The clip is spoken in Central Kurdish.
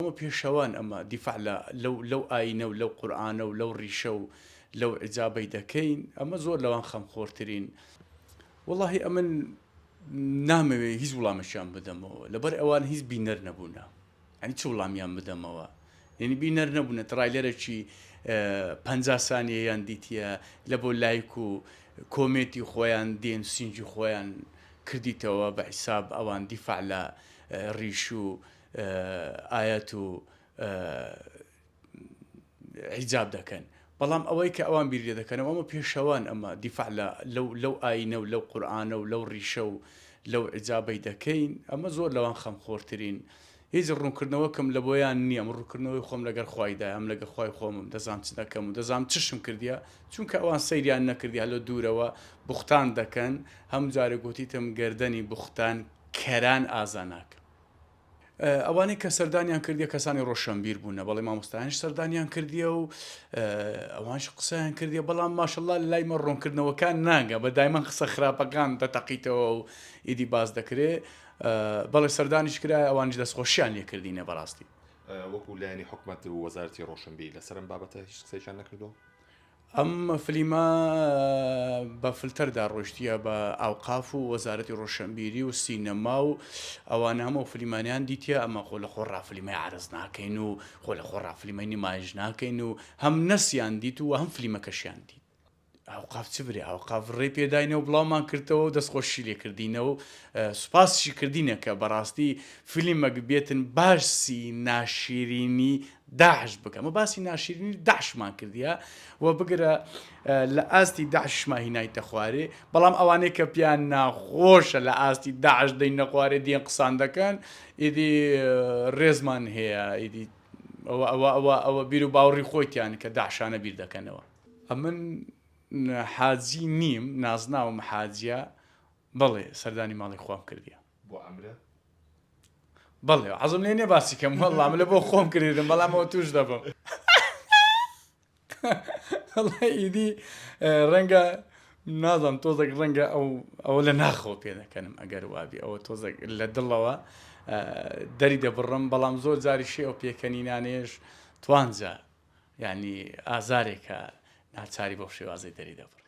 ئەمە پێشەوان ئەمە دیفاع لەو ئاینە و لەو قورئانە و لەو ڕیشە و لەو عجابەی دەکەین ئەمە زۆر لەوان خەمخۆرترین وەڵاهی ئەمن نامەوێ هیچ وڵامەشیان بدەمەوە لەبەر ئەوان هیچ بینەر نەبوونە ئەنی چ وڵامیان بدەمەوە یعنی بینەر نەبوونە ترایلەرێکی 50 سانیەیان دیتیە لە بۆ لایک و کۆمێتی خۆیان دێن سینجی خۆیان کردیتەوە بە حیساب ئەوان دیفاع لە ڕیش و ئاەت و حیجاب دەکەن بەڵام ئەوەی کە ئەوان بیرێ دەکەنەوە ئەمە پێشەوان ئەمە دیفاع لەو ئاینە و لەو قورئانە و لەو ڕیشە و لەو عجابەی دەکەین ئەمە زۆر لەوان خەمخۆرترین هیچ ڕوونکردنەوەکەم لە بۆیان نییە ئەم ڕوونکردنەوەی خۆم لەگەر خوایدا ئەم لەگە خوای خۆمم دەزانم چ دەکەم و دەزانم چشم کردیە چونکە ئەوان سەیریان نەکردیا لە دوورەوە بوختان دەکەن هەموو جارە گوتیتم گەردەنی بوختان کەران ئازا ناکە ئەوانەی کە سەردانیان کردیە کەسانی ڕۆشنبیر بوونە بەڵێ مامۆستایانش سەردانیان کردیە و ئەوانش قسەیان کردیە بەڵام ماشەڵڵا لای مە ڕوونکردنەوەکان ناگە بە دایمان قسە خراپەکان دەتەقیتەوە و ئیدی باز دەکرێت بەڵێ سەردانیش کرای ئەوانش دەستخۆشیان لێکردینە بەڕاستی وەکو لایەنی حکومەت و وەزارەتی ڕۆشنبیر لەسەرم بابەتە هیچ قسەیشان نەکردەوە ئەم فلیمە بە فلتەردا ڕۆشتیە بە ئاوقاف و وەزارەتی ڕۆشنبیری و سینەما و ئەوانە هەموو فلیمانیان دیتە ئەمە خۆ لە خۆ ڕافلیمای عرز ناکەین و خۆ لە خۆ ڕافلیمای نمایش ناکەین و هەم نەسیان دیت و هەم فلیمەکەشیان دیت ئاوقاف چ برێ ئاوقاف ڕێ پێداینە و بڵاومان کردەوە و دەستخۆشی لێکردینە و سوپاسشی کردینە کە بەڕاستی فیلمێک بێتن باسی ناشیرینی داعش بکەم و باسی ناشیرینی داعشمان کردیە و بگرە لە ئاستی داعشما هینایتە خوارێ بەڵام ئەوانەی کە پیان ناخۆشە لە ئاستی داعش دەینە خوارێ دێن قسان دەکەن ئیدی ڕێزمان هەیە ئیدی ئەوە بیر و باوەڕی خۆیتیان کە داعشانە بیر دەکەنەوە ئەمن حاجی نیم نازناوم حاجیە بەڵێ سەردانی ماڵی خۆم کردیە بۆ ئەمرە بەڵێ عەزم لێ نییە باسی کەم وەڵام لە بۆ خۆم کردم بەڵامەوە توش دەبم ئیدی ڕەنگە نازانم تۆزێک ڕەنگە ئەوە لە ناخەوە پێ دەکەنم ئەگەر وابی ئەوە تۆزێک لە دڵەوە دەری دەبڕم بەڵام زۆر جاری شێ ئەو پێکەنینانێش توانجا یعنی ئازارێکە ناچاری بۆ شێوازەی دەری دەبڕ